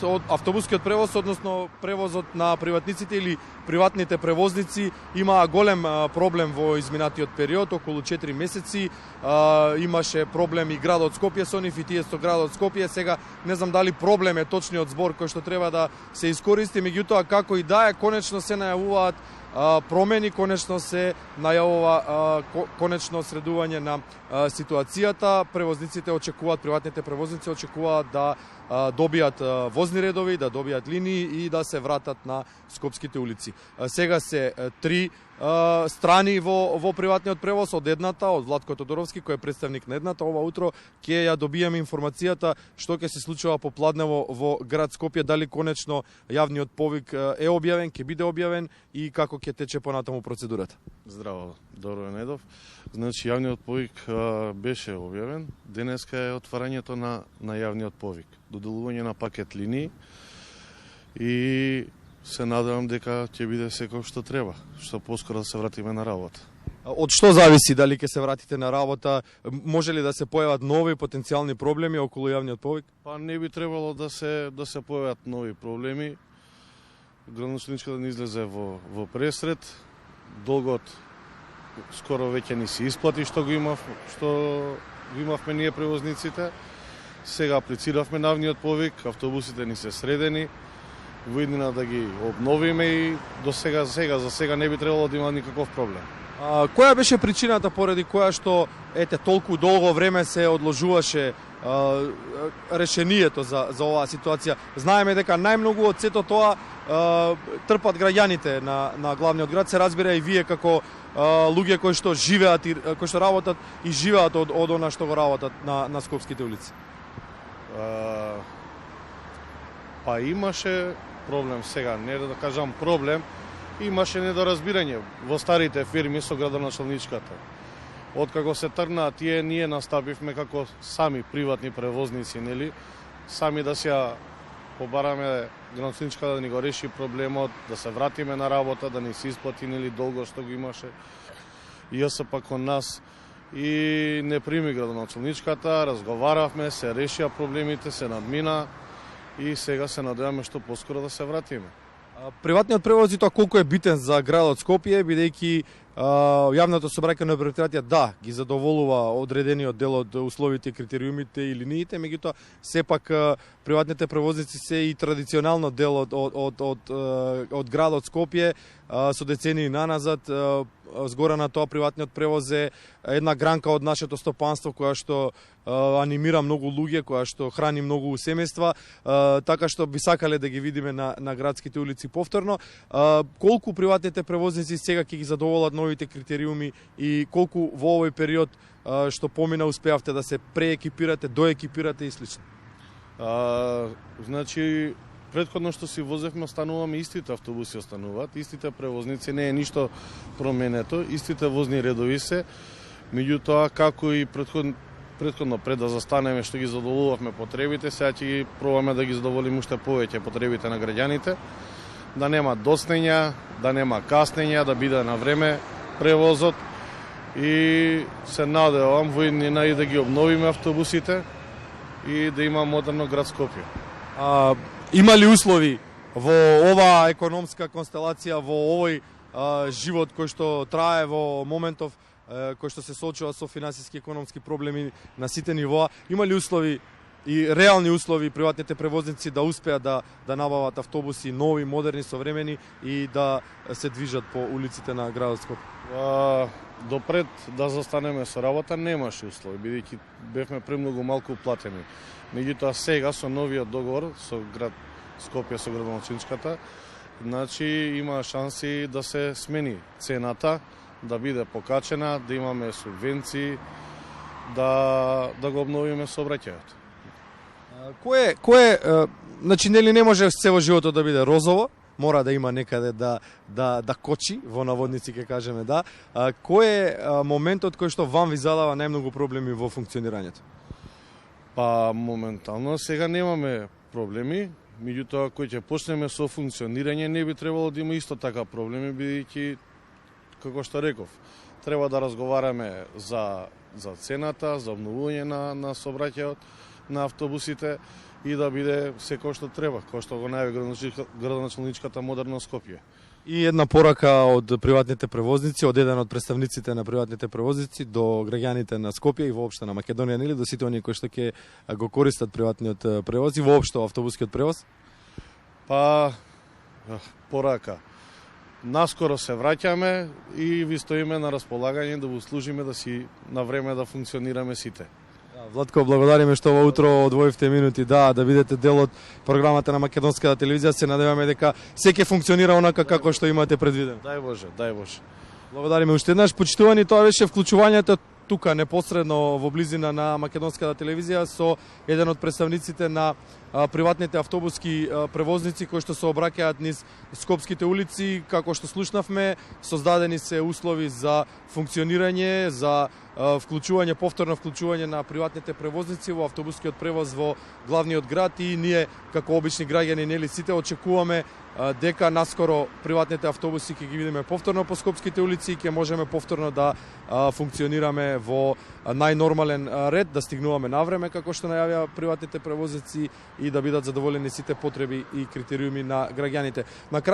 автобускиот превоз, односно превозот на приватниците или приватните превозници има голем проблем во изминатиот период, околу 4 месеци. Имаше проблем и градот Скопје со нив и тие со градот Скопје. Сега не знам дали проблем е точниот збор кој што треба да се искористи, меѓутоа како и да е, конечно се најавуваат промени, конечно се најавува конечно средување на ситуацијата. Превозниците очекуваат, приватните превозници очекуваат да добијат возни редови, да добијат линии и да се вратат на скопските улици. Сега се 3 страни во приватниот превоз, од едната, од Владко Тодоровски, кој е представник на едната. Ова утро ќе ја добиеме информацијата што ќе се случува попладнево во град Скопје, дали конечно јавниот повик е објавен, ќе биде објавен и како ќе тече понатаму процедурата. Здраво, Доро Недов. Значи, јавниот повик беше објавен. Денеска е отварањето на јавниот повик. Доделување на пакет линии и се надевам дека ќе биде секој што треба, што поскоро да се вратиме на работа. Од што зависи дали ќе се вратите на работа? Може ли да се појават нови потенцијални проблеми околу јавниот повик? Па не би требало да се појават нови проблеми. Градоначалничката да излезе во пресред. Долгот скоро веќе ни се исплати што го имавме ние превозниците. Сега аплициравме на јавниот повик, автобусите ни се средени. Во иднина да ги обновиме и за сега не би требало да има никаков проблем. Која беше причината поради која што толку долго време се одложуваше решението за оваа ситуација? Знаеме дека најмногу од сето тоа трпат граѓаните на главниот град, се разбира и вие како луѓе кои што живеат и кои што работат и живеат од она што го работат на скопските улици. Па имаше проблем сега, не да кажам проблем, имаше недоразбирање во старите фирми со градоначалничката. Откако се тргнаа тие, ние настапивме како сами приватни превозници, нели? Сами да се побараме градоначалничката да ни го реши проблемот, да се вратиме на работа, да ни се исплати нели долго што го имаше. И ЈСП кон нас и не прими градоначалничката, разговаравме, се решија проблемите, се надмина и сега се надеваме што поскоро да се вратиме. Приватниот превоз и тоа колку е битен за градот Скопје, бидејќи јавното собраќајно предпријатие ги задоволува одредениот дел од условите, критериумите и линиите, меѓутоа сепак приватните превозници се и традиционално дел од градот Скопје со децении наназад. Згора на тоа приватниот превоз е една гранка од нашето стопанство која што анимира многу луѓе, која што храни многу семејства, така што би сакале да ги видиме на градските улици повторно. Колку приватните превозници сега ќе ги задоволат новите критериуми и колку во овој период што помина успеавте да се преекипирате, доекипирате и слично? Значи, претходно што си возевме, остануваме истите автобуси, остануваат, истите превозници, не е ништо променето, истите возни редови се, меѓутоа како и претходно пред да застанеме што ги задоволувавме потребите, сега ќе ги пробаме да ги задоволиме уште повеќе потребите на граѓаните, да нема доснења, да нема каснења, да биде на време превозот и се надевам во иднина и да ги обновиме автобусите и да има модерно град Скопје. Има ли услови во оваа економска констелација, во овој живот кој што трае во моментов, кој што се соочува со финансиски економски проблеми на сите нивоа, има ли услови и реални услови приватните превозници да успеат да набават автобуси нови, модерни, современи и да се движат по улиците на градот Скопје? Допред да застанеме со работа немаше услови, бидејќи бевме премногу малку платени. Меѓутоа сега со новиот договор со град Скопје, со градоначалничката, значи има шанси да се смени цената, да биде покачена, да имаме субвенции, да го обновиме сообраќајот. Значи нели не може се во животот да биде розово, мора да има некаде да кочи, во наводници ќе кажеме, да. Кој е моментот кој што вам ви задава најмногу проблеми во функционирањето? Па моментално сега немаме проблеми, меѓутоа кој ќе почнеме со функционирање не би требало да има исто така проблеми, бидејќи како што реков, треба да разговараме за цената, за обновување на сообраќајот на автобусите, и да биде секој што треба, кој што го најави градоначалничката модерно Скопје. И една порака од приватните превозници, од еден од представниците на приватните превозници до граѓаните на Скопје и воопшто на Македонија, нели, до сите оние кои што ќе го користат приватниот превоз и воопшто автобускиот превоз? Па, порака. Наскоро се враќаме и ви стоиме на располагање да го служиме да си на време да функционираме сите. Владко, благодариме што ова утро одвоивте минути да бидете дел од програмата на Македонската телевизија. Се надеваме дека се ќе функционира онака како што имате предвидено. Дај Боже, дај Боже. Благодариме уште еднаш. Почитувани, тоа беше вклучувањето тука непосредно во близина на Македонската телевизија со еден од представниците на приватните автобуски превозници кои што се обраќаат низ скопските улици. Како што слушнавме, создадени се услови за функционирање, за повторно вклучување на приватните превозници во автобускиот превоз во главниот град и ние како обични граѓани, нели, сите очекуваме дека наскоро приватните автобуси ќе ги видиме повторно по скопските улици и ќе можеме повторно да функционираме во најнормален ред, да стигнуваме на време како што најавија приватните превозници и да бидат задоволени сите потреби и критериуми на граѓаните. На крај